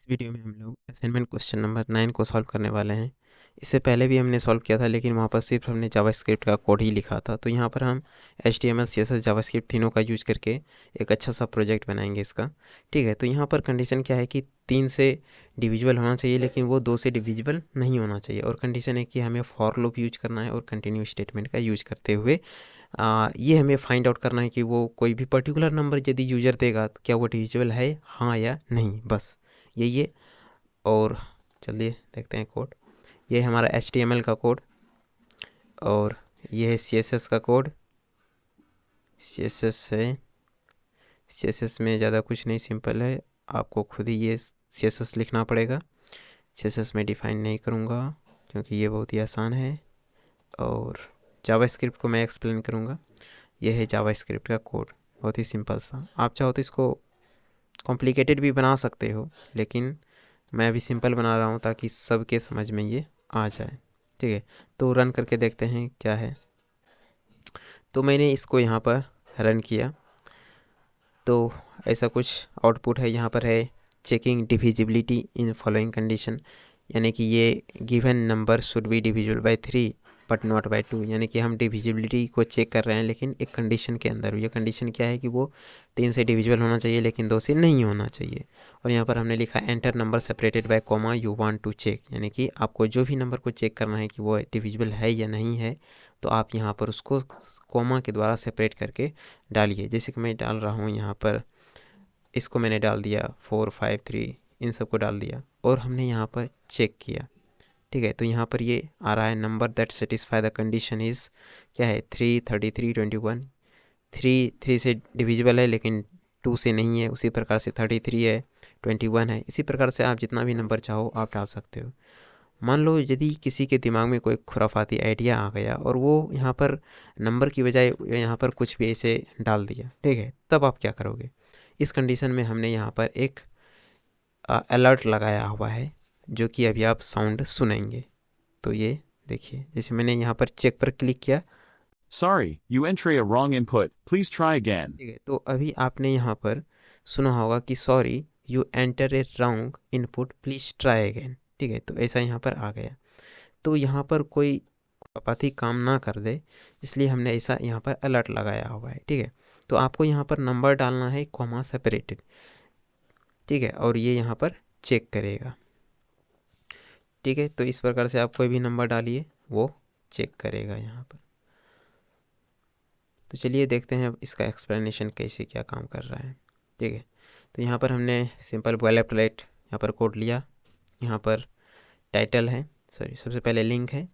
Video में हम लोग असाइनमेंट क्वेश्चन नंबर 9 को सॉल्व करने वाले हैं। इससे पहले भी हमने सॉल्व किया था, लेकिन वहाँ पर सिर्फ हमने जावास्क्रिप्ट का कोड ही लिखा था। तो यहाँ पर हम HTML CSS जावास्क्रिप्ट तीनों का यूज करके एक अच्छा सा प्रोजेक्ट बनाएंगे इसका। ठीक है, तो यहाँ पर कंडीशन क्या है कि 3 से डिविजिबल होना चाहिए, लेकिन वो 2 से डिविजिबल नहीं होना चाहिए। और कंडीशन है कि हमें फॉर लूप यूज करना है और कंटिन्यू स्टेटमेंट का यूज करते हुए ये हमें फाइंड आउट करना है कि वो कोई भी पर्टिकुलर नंबर यदि यूजर देगा तो क्या वो डिविजिबल है, हाँ या नहीं। बस यही है। और चलिए देखते हैं कोड। ये है हमारा HTML का कोड और ये है CSS का कोड। CSS है, CSS में ज़्यादा कुछ नहीं, सिंपल है। आपको खुद ही ये CSS लिखना पड़ेगा। CSS में डिफ़ाइन नहीं करूँगा क्योंकि ये बहुत ही आसान है। और जावास्क्रिप्ट को मैं एक्सप्लेन करूँगा। ये है जावास्क्रिप्ट का कोड, बहुत ही सिंपल सा। आप चाहो तो इसको कॉम्प्लिकेटेड भी बना सकते हो, लेकिन मैं अभी सिंपल बना रहा हूँ ताकि सबके समझ में ये आ जाए। ठीक है, तो रन करके देखते हैं क्या है। तो मैंने इसको यहाँ पर रन किया तो ऐसा कुछ आउटपुट है। यहाँ पर है checking divisibility in following condition, यानी कि ये given number should be divisible by 3 but not by 2, यानी कि हम डिविजिबिलिटी को चेक कर रहे हैं लेकिन एक कंडीशन के अंदर। ये कंडीशन क्या है कि वो 3 से डिविजिबल होना चाहिए लेकिन 2 से नहीं होना चाहिए। और यहाँ पर हमने लिखा enter number separated by comma you want to check, यानी कि आपको जो भी नंबर को चेक करना है कि वो डिविजिबल है या नहीं है, तो आप यहाँ पर उसको कॉमा के द्वारा सेपरेट करके डालिए। जैसे कि मैं डाल रहा हूँ यहाँ पर, इसको मैंने डाल दिया 4 5 3, इन सबको डाल दिया और हमने यहाँ पर चेक किया। ठीक है, तो यहाँ पर ये आ रहा है number that satisfy the condition is क्या है 3 33 21। 3 से डिविजिबल है लेकिन 2 से नहीं है। उसी प्रकार से 33 है, 21 है। इसी प्रकार से आप जितना भी नंबर चाहो आप डाल सकते हो। मान लो यदि किसी के दिमाग में कोई खुराफाती आइडिया आ गया और वो यहाँ पर नंबर की बजाय यहाँ पर कुछ भी ऐसे डाल दिया, ठीक है, तब आप क्या करोगे। इस कंडीशन में हमने यहाँ पर एक अलर्ट लगाया हुआ है जो कि अभी आप साउंड सुनेंगे। तो ये देखिए, जैसे मैंने यहाँ पर चेक पर क्लिक किया। Sorry, you enter a wrong input. Please try again. ठीक है, तो अभी आपने यहाँ पर सुना होगा कि sorry you enter a wrong input please try again. ठीक है, तो ऐसा यहाँ पर आ गया। तो यहाँ पर कोई खुरापाती काम ना कर दे, इसलिए हमने ऐसा यहाँ पर अलर्ट लगाया हुआ है। ठीक है, तो आपको यहाँ पर नंबर डालना है कॉमा सेपरेटेड। ठीक है, और ये यहाँ पर चेक करेगा। ठीक है, तो इस प्रकार से आप कोई भी नंबर डालिए, वो चेक करेगा यहाँ पर। तो चलिए देखते हैं अब इसका एक्सप्लेनेशन कैसे क्या काम कर रहा है। ठीक है, तो यहाँ पर हमने सिंपल बॉयलरप्लेट यहाँ पर कोड लिया। यहाँ पर टाइटल है, सॉरी सबसे पहले लिंक है।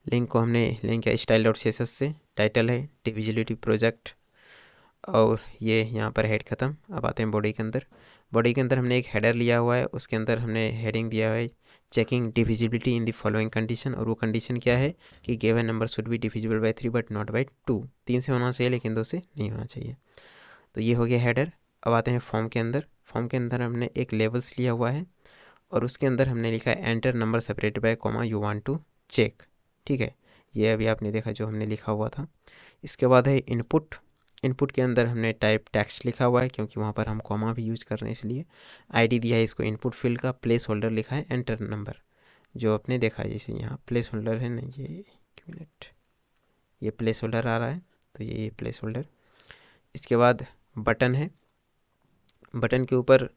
लिंक को हमने लिंक किया style.css से। टाइटल है डिविजिबिलिटी प्रोजेक्ट, और ये यहाँ पर हेड ख़त्म। अब आते हैं बॉडी के अंदर। बॉडी के अंदर हमने एक हेडर लिया हुआ है, उसके अंदर हमने हेडिंग दिया हुआ है checking divisibility in the following condition. और वो कंडीशन क्या है कि given number should be divisible by 3 but not by 2। 3 से होना चाहिए लेकिन 2 से नहीं होना चाहिए। तो ये हो गया हेडर। अब आते हैं फॉर्म के अंदर। फॉर्म के अंदर हमने एक लेवल्स लिया हुआ है और उसके अंदर हमने लिखा है enter number separated by comma you want to check. ठीक है, ये अभी आपने देखा जो हमने लिखा हुआ था। इसके बाद है इनपुट। इनपुट के अंदर हमने टाइप टेक्स्ट लिखा हुआ है क्योंकि वहाँ पर हम कॉमा भी यूज़ कर रहे हैं, इसलिए आईडी दिया है इसको इनपुट फील्ड का। प्लेस होल्डर लिखा है एंटर नंबर, जो आपने देखा है जैसे यहाँ प्लेस होल्डर है ना, ये एक मिनट, ये प्लेस होल्डर आ रहा है, तो ये प्लेस होल्डर। इसके बाद बटन है। बटन के ऊपर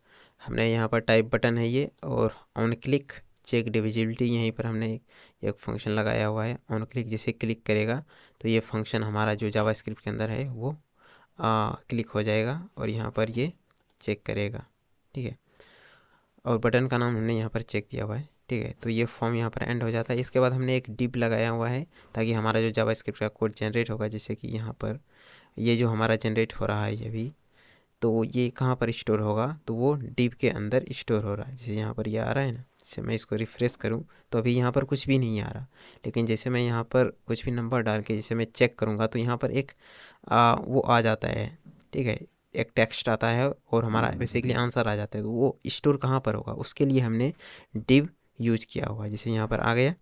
हमने यहाँ पर टाइप बटन है ये, और ऑन क्लिक चेक डिविजिबिलिटी, यहीं पर हमने एक फंक्शन लगाया हुआ है। ऑन क्लिक जैसे क्लिक करेगा तो ये फंक्शन हमारा जो जावास्क्रिप्ट के अंदर है वो क्लिक हो जाएगा और यहाँ पर ये चेक करेगा। ठीक है, और बटन का नाम हमने यहाँ पर चेक दिया हुआ है। ठीक है, तो ये फॉर्म यहाँ पर एंड हो जाता है। इसके बाद हमने एक डिव लगाया हुआ है ताकि हमारा जो जावास्क्रिप्ट का कोड जनरेट होगा, जैसे कि यहाँ पर ये जो हमारा जनरेट हो रहा है ये भी, तो ये कहाँ पर स्टोर होगा, तो वो डिव के अंदर स्टोर हो रहा है। जैसे यहाँ पर ये आ रहा है ना, जैसे मैं इसको रिफ़्रेश करूँ तो अभी यहाँ पर कुछ भी नहीं आ रहा, लेकिन जैसे मैं यहाँ पर कुछ भी नंबर डाल के जैसे मैं चेक करूँगा तो यहाँ पर एक वो आ जाता है। ठीक है, एक टेक्स्ट आता है और हमारा बेसिकली आंसर आ जाता है। तो वो स्टोर कहाँ पर होगा, उसके लिए हमने डिव यूज किया हुआ है। जैसे यहाँ पर आ गया,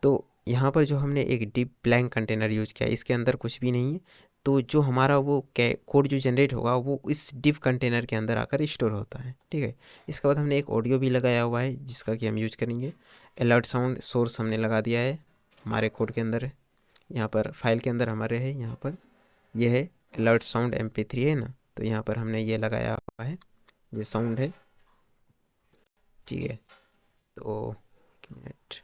तो यहाँ पर जो हमने एक डिव ब्लैंक कंटेनर यूज किया, इसके अंदर कुछ भी नहीं है। तो जो हमारा वो कोड जो जनरेट होगा वो इस div कंटेनर के अंदर आकर स्टोर होता है, ठीक है। इसके बाद हमने एक ऑडियो भी लगाया हुआ है जिसका कि हम यूज करेंगे। अलर्ट साउंड सोर्स हमने लगा दिया है हमारे कोड के अंदर, यहाँ पर फाइल के अंदर हमारे है, यहाँ पर ये है अलर्ट साउंड mp3 है ना, तो यहाँ पर हमने ये लगाया हुआ है, ये साउंड है, ठीक है। तो एक मिनट,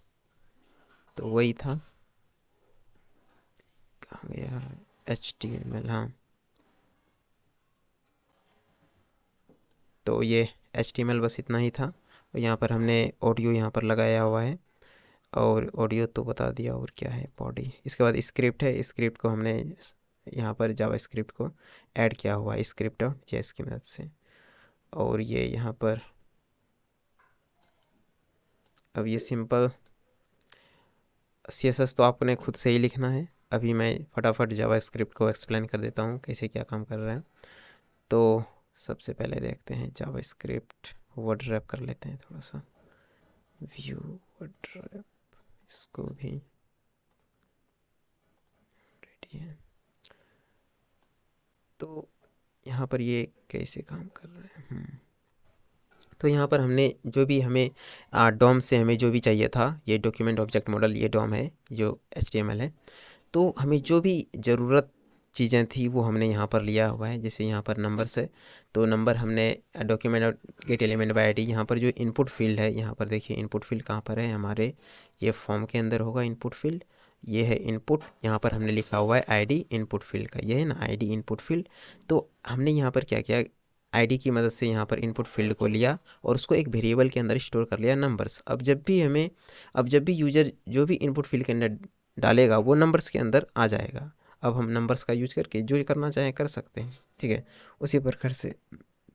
तो वही था, कहाँ गया HTML, हाँ। तो ये HTML बस इतना ही था, और यहाँ पर हमने ऑडियो यहाँ पर लगाया हुआ है, और ऑडियो तो बता दिया, और क्या है बॉडी। इसके बाद स्क्रिप्ट है, स्क्रिप्ट को हमने यहाँ पर जावा स्क्रिप्ट को ऐड किया हुआ है स्क्रिप्ट और जेएस की मदद से। और ये यहाँ पर अब ये सिंपल CSS तो आपने खुद से ही लिखना है, अभी मैं फटाफट जावा स्क्रिप्ट को एक्सप्लेन कर देता हूँ कैसे क्या काम कर रहा है। तो सबसे पहले देखते हैं जावा स्क्रिप्ट, वर्ड रैप कर लेते हैं थोड़ा सा, व्यू वर्ड रैप, इसको भी रेडी है। तो यहाँ पर ये कैसे काम कर रहा है, तो यहाँ पर हमने जो भी हमें डॉम से हमें जो भी चाहिए था, ये डॉक्यूमेंट ऑब्जेक्ट मॉडल, ये डॉम है जो HTML है, तो हमें जो भी ज़रूरत चीज़ें थी वो हमने यहाँ पर लिया हुआ है। जैसे यहाँ पर नंबर्स है, तो नंबर हमने डॉक्यूमेंट और गेट एलिमेंट बाय आईडी, यहाँ पर जो इनपुट फील्ड है, यहाँ पर देखिए इनपुट फील्ड कहाँ पर है, हमारे ये फॉर्म के अंदर होगा इनपुट फील्ड, ये है इनपुट, यहाँ पर हमने लिखा हुआ है आईडी इनपुट फील्ड का, ये है ना आईडी इनपुट फील्ड। तो हमने यहाँ पर क्या किया, आईडी की मदद से यहाँ पर इनपुट फील्ड को लिया और उसको एक वेरिएबल के अंदर स्टोर कर लिया नंबर्स। अब जब भी यूजर जो भी इनपुट फील्ड के अंदर डालेगा वो नंबर्स के अंदर आ जाएगा। अब हम नंबर्स का यूज करके जो करना चाहें कर सकते हैं, ठीक है। उसी प्रकार से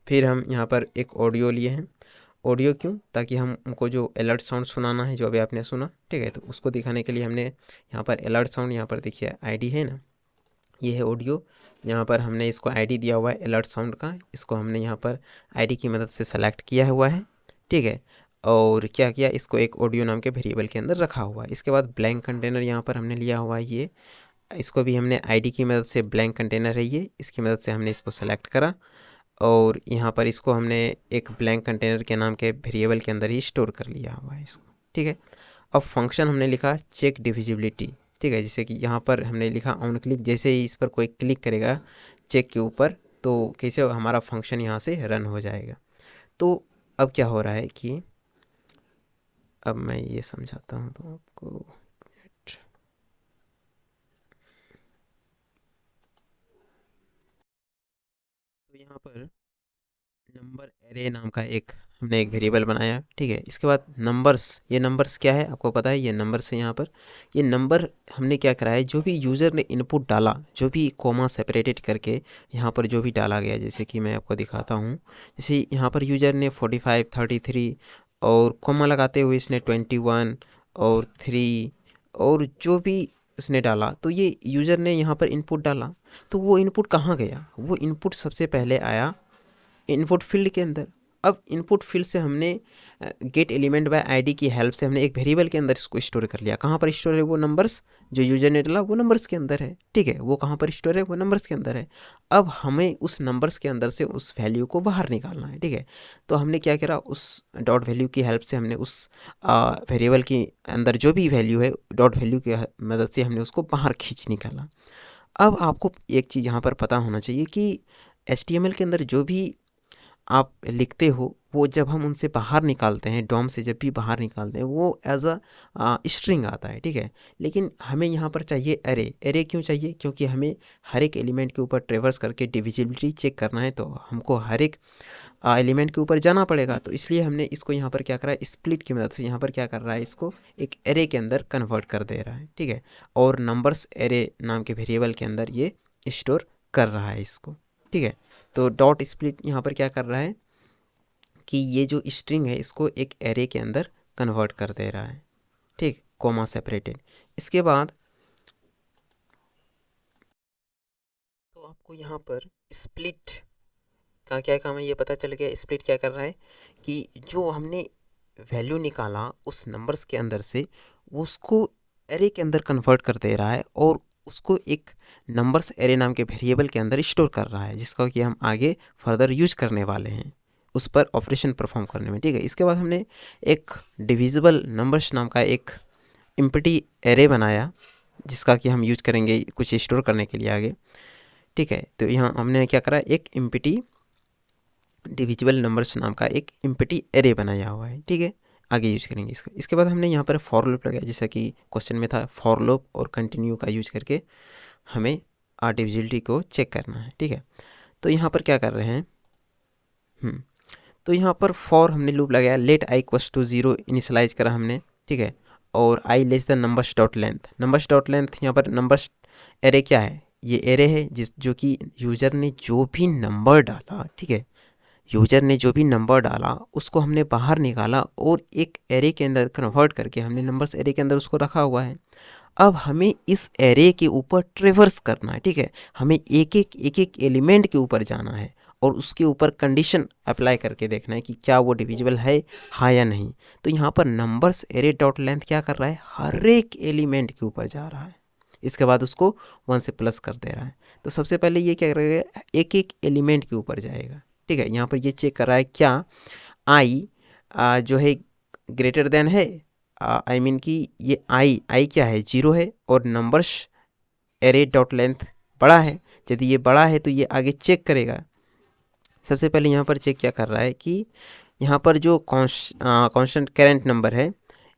फिर हम यहाँ पर एक ऑडियो लिए हैं। ऑडियो क्यों, ताकि हमको जो अलर्ट साउंड सुनाना है जो अभी आपने सुना, ठीक है, तो उसको दिखाने के लिए हमने यहाँ पर अलर्ट साउंड, यहाँ पर देखिए आईडी है ना, ये है ऑडियो, यहाँ पर हमने इसको आईडी दिया हुआ है अलर्ट साउंड का, इसको हमने यहाँ पर आईडी की मदद से सेलेक्ट किया हुआ है, ठीक है। और क्या किया, इसको एक ऑडियो नाम के वेरिएबल के अंदर रखा हुआ है। इसके बाद ब्लैंक कंटेनर यहाँ पर हमने लिया हुआ है, ये इसको भी हमने आईडी की मदद से, ब्लैंक कंटेनर है ये, इसकी मदद से हमने इसको सेलेक्ट करा और यहाँ पर इसको हमने एक ब्लैंक कंटेनर के नाम के वेरिएबल के अंदर ही स्टोर कर लिया हुआ है इसको, ठीक है। अब फंक्शन हमने लिखा चेक डिविजिबिलिटी, ठीक है, जैसे कि यहाँ पर हमने लिखा ऑन क्लिक, जैसे ही इस पर कोई क्लिक करेगा चेक के ऊपर तो कैसे हमारा फंक्शन यहाँ से रन हो जाएगा। तो अब क्या हो रहा है कि अब मैं ये समझाता हूँ तो आपको, तो यहाँ पर नंबर एरे नाम का हमने एक वेरिएबल बनाया, ठीक है। इसके बाद नंबर्स, ये नंबर्स क्या है आपको पता है, ये नंबर्स है। यहाँ पर ये नंबर हमने क्या करा है, जो भी यूज़र ने इनपुट डाला, जो भी कोमा सेपरेटेड करके यहाँ पर जो भी डाला गया, जैसे कि मैं आपको दिखाता हूँ, जैसे यहाँ पर यूज़र ने 45 33 और कोमा लगाते हुए इसने 21 और 3 और जो भी उसने डाला, तो ये यूज़र ने यहाँ पर इनपुट डाला, तो वो इनपुट कहाँ गया, वो इनपुट सबसे पहले आया इनपुट फील्ड के अंदर। अब इनपुट फील्ड से हमने गेट एलिमेंट बाय आईडी की हेल्प से हमने एक वेरिएबल के अंदर इसको स्टोर कर लिया। कहाँ पर स्टोर है, वो नंबर्स जो यूजर ने डाला वो नंबर्स के अंदर है, ठीक है। वो कहाँ पर स्टोर है, वो नंबर्स के अंदर है। अब हमें उस नंबर्स के अंदर से उस वैल्यू को बाहर निकालना है, ठीक है। तो हमने क्या करा, उस डॉट वैल्यू की हेल्प से हमने उस वेरिएबल के अंदर जो भी वैल्यू है डॉट वैल्यू की मदद से हमने उसको बाहर खींच निकाला। अब आपको एक चीज़ यहाँ पर पता होना चाहिए कि HTML के अंदर जो भी आप लिखते हो वो जब हम उनसे बाहर निकालते हैं, डॉम से जब भी बाहर निकालते हैं, वो एज अ स्ट्रिंग आता है, ठीक है। लेकिन हमें यहाँ पर चाहिए एरे। एरे क्यों चाहिए, क्योंकि हमें हर एक एलिमेंट के ऊपर ट्रेवर्स करके डिविजिबिलिटी चेक करना है, तो हमको हर एक एलिमेंट के ऊपर जाना पड़ेगा। तो इसलिए हमने इसको यहाँ पर क्या करा है, स्प्लिट की मदद से यहाँ पर क्या कर रहा है, इसको एक एरे के अंदर कन्वर्ट कर दे रहा है, ठीक है। और नंबर्स एरे नाम के वेरिएबल के अंदर ये स्टोर कर रहा है इसको, ठीक है। तो डॉट स्प्लिट यहाँ पर क्या कर रहा है कि ये जो स्ट्रिंग है इसको एक एरे के अंदर कन्वर्ट कर दे रहा है, ठीक, कोमा सेपरेटेड। इसके बाद तो आपको यहाँ पर स्प्लिट का क्या काम है ये पता चल गया। स्प्लिट क्या कर रहा है कि जो हमने वैल्यू निकाला उस नंबर्स के अंदर से, वो उसको एरे के अंदर कन्वर्ट कर दे रहा है और उसको एक नंबर्स एरे नाम के वेरिएबल के अंदर स्टोर कर रहा है, जिसका कि हम आगे फर्दर यूज करने वाले हैं उस पर ऑपरेशन परफॉर्म करने में। ठीक है, इसके बाद हमने एक डिविजिबल नंबर्स नाम का एक एम्प्टी एरे बनाया, जिसका कि हम यूज करेंगे कुछ स्टोर करने के लिए आगे। ठीक है, तो यहाँ हमने क्या करा, एक एम्प्टी डिविजिबल नंबर्स नाम का एक एम्प्टी एरे बनाया हुआ है। ठीक है, आगे यूज करेंगे इसको। इसके बाद हमने यहाँ पर फॉर लूप लगाया, जैसा कि क्वेश्चन में था, फॉर लूप और कंटिन्यू का यूज करके हमें डिविजिबिलिटी को चेक करना है। ठीक है, तो यहाँ पर क्या कर रहे हैं, तो यहाँ पर फॉर हमने लूप लगाया, let I equals to 0 initialize करा हमने। ठीक है, और I less than numbers dot length. Numbers dot length यहाँ पर नंबर्स एरे क्या है, ये एरे है जो कि यूज़र ने जो भी नंबर डाला, ठीक है, यूज़र ने जो भी नंबर डाला उसको हमने बाहर निकाला और एक एरे के अंदर कन्वर्ट करके हमने नंबर्स एरे के अंदर उसको रखा हुआ है। अब हमें इस एरे के ऊपर ट्रेवर्स करना है। ठीक है, हमें एक एक एलिमेंट के ऊपर जाना है और उसके ऊपर कंडीशन अप्लाई करके देखना है कि क्या वो डिविजिबल है, हाँ या नहीं। तो यहाँ पर नंबर्स एरे डॉट लेंथ क्या कर रहा है, हर एक एलिमेंट के ऊपर जा रहा है, इसके बाद उसको 1 से प्लस कर दे रहा है। तो सबसे पहले ये क्या करेगा, एक एक एलिमेंट के ऊपर जाएगा। ठीक है, यहाँ पर ये चेक कर रहा है क्या आई जो है ग्रेटर देन है, आई मीन कि ये आई क्या है, 0 है, और नंबर्स एरे डॉट लेंथ बड़ा है। यदि ये बड़ा है तो ये आगे चेक करेगा। सबसे पहले यहाँ पर चेक क्या कर रहा है कि यहाँ पर जो कांस्टेंट करेंट नंबर है,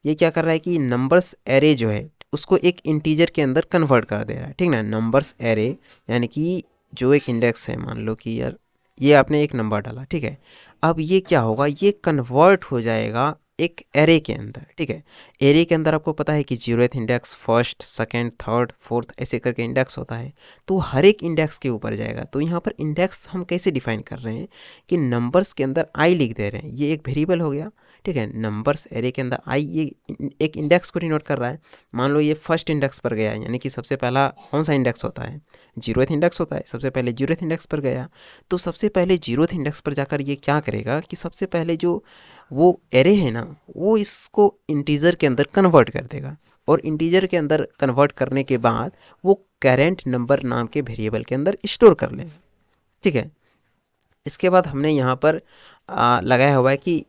ये क्या कर रहा है कि नंबर्स एरे जो है उसको एक इंटीजर के अंदर कन्वर्ट कर दे रहा है। ठीक ना, नंबर्स एरे यानी कि जो एक इंडेक्स है, मान लो कि यार ये आपने एक नंबर डाला, ठीक है, अब ये क्या होगा, ये कन्वर्ट हो जाएगा एक एरे के अंदर। ठीक है, एरे के अंदर आपको पता है कि 0th index, first, second, third, fourth ऐसे करके इंडेक्स होता है, तो हर एक इंडेक्स के ऊपर जाएगा। तो यहाँ पर इंडेक्स हम कैसे डिफाइन कर रहे हैं कि नंबर्स के अंदर आई लिख दे रहे हैं, ये एक वेरिएबल हो गया। ठीक है, नंबर्स एरे के अंदर आई ये एक इंडेक्स को डिनोट कर रहा है। मान लो ये फर्स्ट इंडेक्स पर गया, यानी कि सबसे पहला कौन सा इंडेक्स होता है, 0th इंडेक्स होता है, सबसे पहले 0th इंडेक्स पर गया। तो सबसे पहले 0th इंडेक्स पर जाकर ये क्या करेगा कि सबसे पहले जो वो एरे है ना, वो इसको इंटीजर के अंदर कन्वर्ट कर देगा, और इंटीजर के अंदर कन्वर्ट करने के बाद वो करेंट नंबर नाम के वेरिएबल के अंदर स्टोर कर लेगा। ठीक है, इसके बाद हमने यहाँ पर लगाया हुआ है कि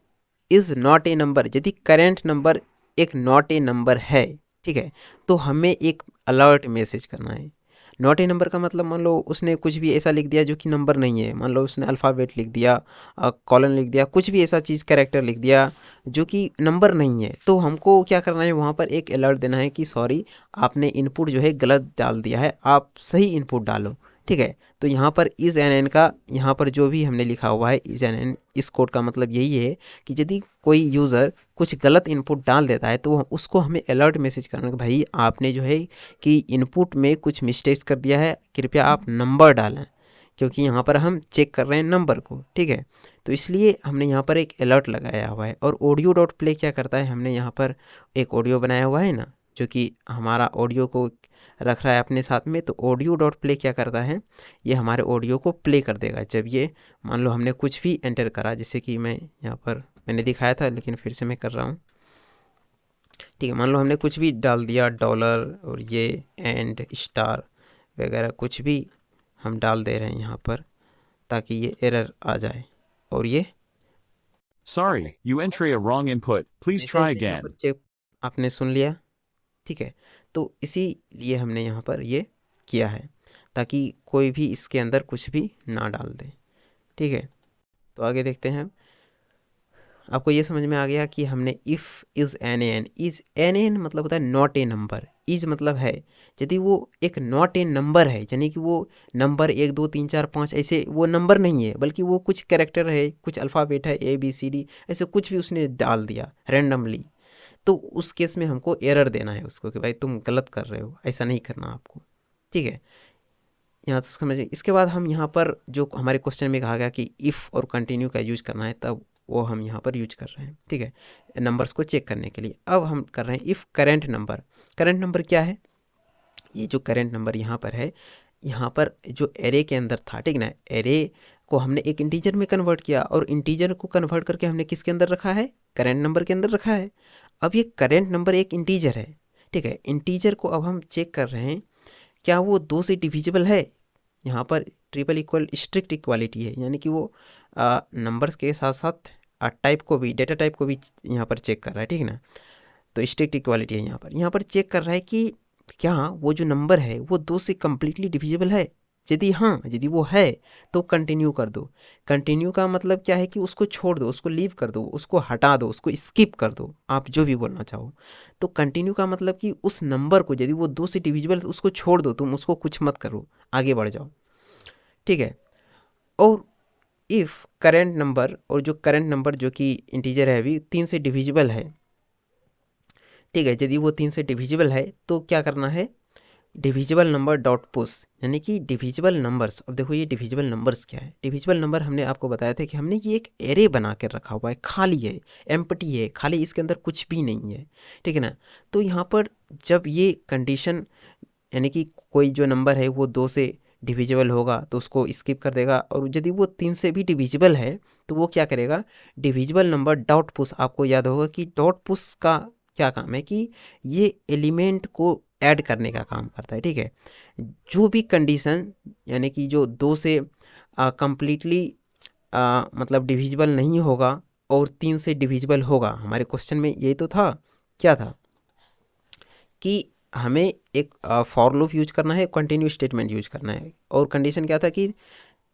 इज़ नॉट ए नंबर। यदि करेंट नंबर एक नॉट ए नंबर है, ठीक है, तो हमें एक अलर्ट मैसेज करना है। नॉट ए नंबर का मतलब, मान लो उसने कुछ भी ऐसा लिख दिया जो कि नंबर नहीं है, मान लो उसने अल्फ़ाबेट लिख दिया, कॉलन लिख दिया, कुछ भी ऐसा चीज़ कैरेक्टर लिख दिया जो कि नंबर नहीं है, तो हमको क्या करना है, वहाँ पर एक अलर्ट देना है कि सॉरी, आपने इनपुट जो है गलत डाल दिया है, आप सही इनपुट डालो। ठीक है, तो यहाँ पर इज़ एन एन का, यहाँ पर जो भी हमने लिखा हुआ है इज़ एन एन, इस कोड का मतलब यही है कि यदि कोई यूज़र कुछ गलत इनपुट डाल देता है तो उसको हमें अलर्ट मैसेज करना कि भाई आपने जो है कि इनपुट में कुछ मिस्टेक्स कर दिया है, कृपया आप नंबर डालें, क्योंकि यहाँ पर हम चेक कर रहे हैं नंबर को। ठीक है, तो इसलिए हमने यहाँ पर एक अलर्ट लगाया हुआ है। और ऑडियो डॉट प्ले क्या करता है, हमने यहाँ पर एक ऑडियो बनाया हुआ है ना, जो कि हमारा ऑडियो को रख रहा है अपने साथ में। तो ऑडियो डॉट प्ले क्या करता है, ये हमारे ऑडियो को प्ले कर देगा जब ये, मान लो हमने कुछ भी एंटर करा, जैसे कि मैं यहाँ पर मैंने दिखाया था लेकिन फिर से मैं कर रहा हूँ। ठीक है, मान लो हमने कुछ भी डाल दिया, डॉलर और ये एंड स्टार वगैरह कुछ भी हम डाल दे रहे हैं यहाँ पर, ताकि ये एरर आ जाए। और ये Sorry, you entered a wrong input. Please जैसे try हमने यहाँ again. पर चेक, आपने सुन लिया। ठीक है, तो इसीलिए हमने यहाँ पर ये किया है, ताकि कोई भी इसके अंदर कुछ भी ना डाल दे। ठीक है, तो आगे देखते हैं। आपको ये समझ में आ गया कि हमने if isNaN, isNaN मतलब होता है नॉट ए नंबर, इज मतलब है यदि वो एक नॉट ए नंबर है, यानी कि वो नंबर 1 2 3 4 5 ऐसे वो नंबर नहीं है, बल्कि वो कुछ कैरेक्टर है, कुछ अल्फ़ाबेट है, ABCD ऐसे कुछ भी उसने डाल दिया रैंडमली, तो उस केस में हमको एरर देना है उसको कि भाई तुम गलत कर रहे हो, ऐसा नहीं करना आपको। ठीक है, यहाँ तक समझिए। इसके बाद हम यहाँ पर जो हमारे क्वेश्चन में कहा गया कि इफ़ और कंटिन्यू का यूज करना है, तब वो हम यहाँ पर यूज कर रहे हैं। ठीक है, नंबर्स को चेक करने के लिए। अब हम कर रहे हैं if current number. Current number क्या है, ये जो करेंट नंबर यहाँ पर है, यहाँ पर जो एरे के अंदर था, ठीक ना, एरे को हमने एक इंटीजर में कन्वर्ट किया, और इंटीजर को कन्वर्ट करके हमने किसके अंदर रखा है, करेंट नंबर के अंदर रखा है। अब ये करेंट नंबर एक इंटीजर है। ठीक है, इंटीजर को अब हम चेक कर रहे हैं क्या वो 2 से डिविजिबल है। यहाँ पर ट्रिपल इक्वल स्ट्रिक्ट इक्वालिटी है, यानी कि वो नंबर्स के साथ साथ टाइप को भी, डेटा टाइप को भी यहाँ पर चेक कर रहा है, ठीक है ना। तो स्ट्रिक्ट इक्वालिटी है यहाँ पर चेक कर रहा है कि क्या वो जो नंबर है वो 2 से कम्प्लीटली डिविजिबल है। यदि वो है तो कंटिन्यू कर दो। कंटिन्यू का मतलब क्या है कि उसको छोड़ दो, उसको लीव कर दो, उसको हटा दो, उसको स्किप कर दो, आप जो भी बोलना चाहो। तो कंटिन्यू का मतलब कि उस नंबर को, यदि वो 2 से डिविजिबल है, उसको छोड़ दो, तुम उसको कुछ मत करो, आगे बढ़ जाओ, ठीक है। और इफ़ करेंट नंबर, और जो करेंट नंबर जो कि इंटीजर है अभी 3 से डिविजिबल है, ठीक है। यदि वो 3 से डिविजिबल है तो क्या करना है, डिविजिबल नंबर डॉट पुश, यानी कि डिविजिबल नंबर्स। अब देखो ये डिविजिबल नंबर्स क्या है। डिविजिबल नंबर हमने आपको बताया था कि हमने ये एक एरे बना कर रखा हुआ है, खाली है, एम्प्टी है, खाली, इसके अंदर कुछ भी नहीं है, ठीक है ना। तो यहाँ पर जब ये कंडीशन, यानी कि कोई जो नंबर है वो 2 से डिविजिबल होगा तो उसको स्किप कर देगा, और यदि वो 3 से भी डिविजिबल है तो वो क्या करेगा, डिविजिबल नंबर डॉट पुश। आपको याद होगा कि डॉट पुश का क्या काम है कि ये एलिमेंट को ऐड करने का काम करता है, ठीक है। जो भी कंडीशन, यानी कि जो 2 से कंप्लीटली मतलब डिविजिबल नहीं होगा और 3 से डिविजिबल होगा, हमारे क्वेश्चन में यही तो था, क्या था कि हमें एक फॉर लूप यूज करना है, कंटिन्यू स्टेटमेंट यूज करना है, और कंडीशन क्या था कि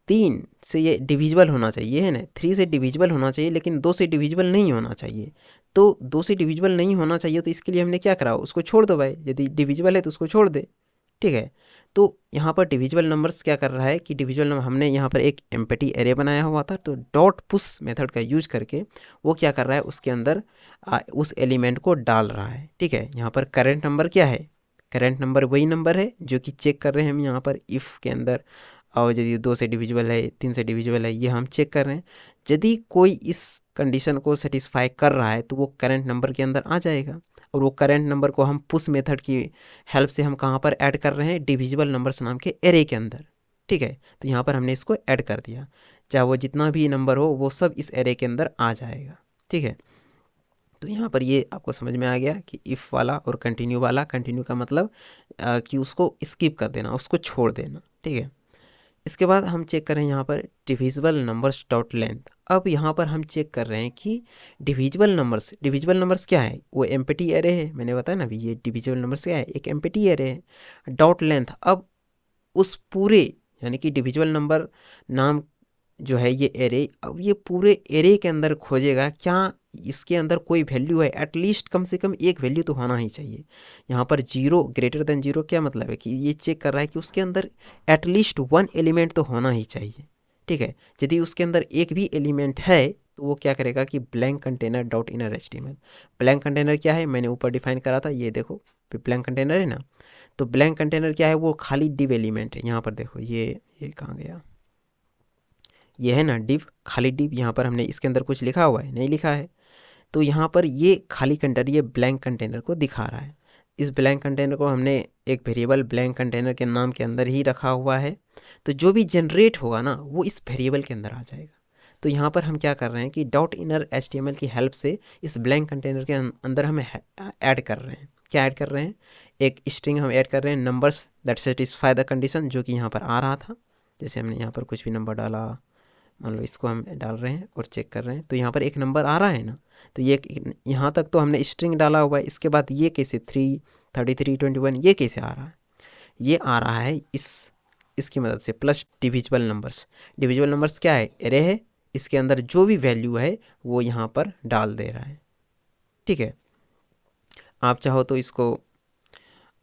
3 से ये डिविजिबल होना चाहिए, है ना, 3 से डिविजिबल होना चाहिए, लेकिन 2 से डिविजिबल नहीं होना चाहिए। तो 2 से डिविजिबल नहीं होना चाहिए, तो इसके लिए हमने क्या करा, उसको छोड़ दो भाई, यदि डिविजिबल है तो उसको छोड़ दे, ठीक है। तो यहाँ पर डिविजिबल नंबर्स क्या कर रहा है कि डिविजिबल नंबर, हमने यहाँ पर एक एम्प्टी एरे बनाया हुआ था, तो डॉट पुश मेथड का यूज करके वो क्या कर रहा है, उसके अंदर उस एलिमेंट को डाल रहा है, ठीक है। यहाँ पर करेंट नंबर क्या है, करेंट नंबर वही नंबर है जो कि चेक कर रहे हैं हम यहाँ पर इफ़ के अंदर, और यदि 2 से डिविजिबल है, 3 से डिविजिबल है, ये हम चेक कर रहे हैं। यदि कोई इस कंडीशन को सेटिस्फाई कर रहा है तो वो करेंट नंबर के अंदर आ जाएगा, और वो करेंट नंबर को हम पुश मेथड की हेल्प से हम कहाँ पर ऐड कर रहे हैं, डिविजिबल नंबर्स नाम के एरे के अंदर, ठीक है। तो यहाँ पर हमने इसको ऐड कर दिया, चाहे वो जितना भी नंबर हो वो सब इस एरे के अंदर आ जाएगा, ठीक है। तो यहाँ पर ये आपको समझ में आ गया कि इफ़ वाला और कंटिन्यू वाला, कंटिन्यू का मतलब कि उसको स्किप कर देना, उसको छोड़ देना, ठीक है। इसके बाद हम चेक करें यहाँ पर डिविजिबल नंबर्स डॉट लेंथ। अब यहाँ पर हम चेक कर रहे हैं कि डिविजिबल नंबर्स क्या है, वो एम्प्टी एरे है, मैंने बताया ना अभी, ये डिविजिबल नंबर्स क्या है, एक एम्प्टी एरे है, डॉट लेंथ। अब उस पूरे, यानी कि डिविजिबल नंबर नाम जो है ये एरे, अब ये पूरे एरे के अंदर खोजेगा क्या इसके अंदर कोई वैल्यू है, एटलीस्ट कम से कम एक वैल्यू तो होना ही चाहिए। यहाँ पर 0 ग्रेटर देन 0 क्या मतलब है कि ये चेक कर रहा है कि उसके अंदर एटलीस्ट 1 एलिमेंट तो होना ही चाहिए, ठीक है। यदि उसके अंदर एक भी एलिमेंट है तो वो क्या करेगा कि blank container dot inner HTML. Blank container क्या है, मैंने ऊपर डिफाइन करा था, ये देखो ब्लैंक कंटेनर है ना। तो ब्लैंक कंटेनर क्या है, वो खाली डिव एलिमेंट है। यहाँ पर देखो ये कहाँ गया, ये है ना डिव, खाली डिव। यहाँ पर हमने इसके अंदर कुछ लिखा हुआ है, नहीं लिखा है। तो यहाँ पर ये खाली कंटेनर, ये ब्लैंक कंटेनर को दिखा रहा है। इस ब्लैंक कंटेनर को हमने एक वेरिएबल ब्लैंक कंटेनर के नाम के अंदर ही रखा हुआ है। तो जो भी जनरेट होगा ना वो इस वेरिएबल के अंदर आ जाएगा। तो यहाँ पर हम क्या कर रहे हैं कि डॉट इनर एचटीएमएल की हेल्प से इस ब्लैंक कंटेनर के अंदर हम ऐड कर रहे हैं। क्या ऐड कर रहे हैं, एक स्ट्रिंग हम ऐड कर रहे हैं, numbers that satisfy the condition, जो कि यहाँ पर आ रहा था। जैसे हमने यहाँ पर कुछ भी नंबर डाला, मान लो इसको हम डाल रहे हैं और चेक कर रहे हैं, तो यहाँ पर एक नंबर आ रहा है ना। तो ये यहाँ तक तो हमने स्ट्रिंग डाला हुआ है, इसके बाद ये कैसे 3, 33, 21 ये कैसे आ रहा है, ये आ रहा है इसकी मदद से, plus divisible numbers. Divisible numbers क्या है, एरे है, इसके अंदर जो भी वैल्यू है वो यहाँ पर डाल दे रहा है, ठीक है। आप चाहो तो इसको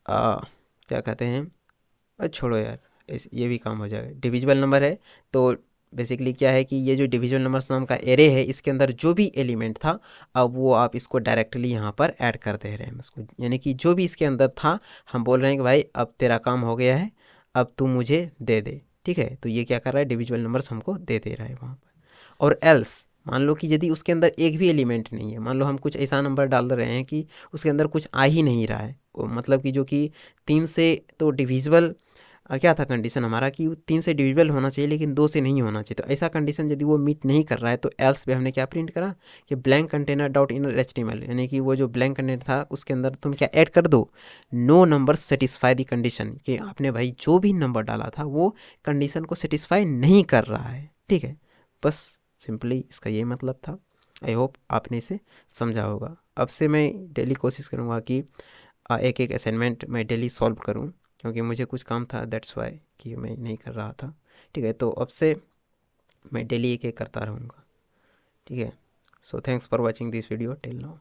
क्या कहते हैं, छोड़ो यार, ये भी काम हो जाएगा। डिविजिबल नंबर है तो बेसिकली क्या है कि ये जो डिविजिबल नंबर्स नाम का एरे है, इसके अंदर जो भी एलिमेंट था अब वो आप इसको डायरेक्टली यहाँ पर ऐड कर दे रहे हैं इसको, यानी कि जो भी इसके अंदर था हम बोल रहे हैं कि भाई अब तेरा काम हो गया है, अब तू मुझे दे दे, ठीक है। तो ये क्या कर रहा है, डिविजिबल नंबर्स हमको दे रहा है वहाँ पर। और एल्स, मान लो कि यदि उसके अंदर एक भी एलिमेंट नहीं है, मान लो हम कुछ ऐसा नंबर डाल रहे हैं कि उसके अंदर कुछ आ ही नहीं रहा है, मतलब कि जो कि 3 से तो डिविजिबल क्या था कंडीशन हमारा कि 3 से डिविजिबल होना चाहिए लेकिन 2 से नहीं होना चाहिए। तो ऐसा कंडीशन यदि वो मीट नहीं कर रहा है तो एल्स पे हमने क्या प्रिंट करा कि blank container dot inner HTML, यानी कि वो जो ब्लैंक कंटेनर था उसके अंदर तुम क्या ऐड कर दो, no number satisfy the condition, कि आपने भाई जो भी नंबर डाला था वो कंडीशन को सेटिस्फाई नहीं कर रहा है। ठीक है, बस सिंपली इसका ये मतलब था। आई होप आपने इसे समझा होगा। अब से मैं डेली कोशिश करूँगा कि एक एक असाइनमेंट मैं डेली सॉल्व करूँ, क्योंकि मुझे कुछ काम था, दैट्स वाई कि मैं नहीं कर रहा था। ठीक है, तो अब से मैं डेली एक एक करता रहूँगा। ठीक है, so thanks for watching this video till now.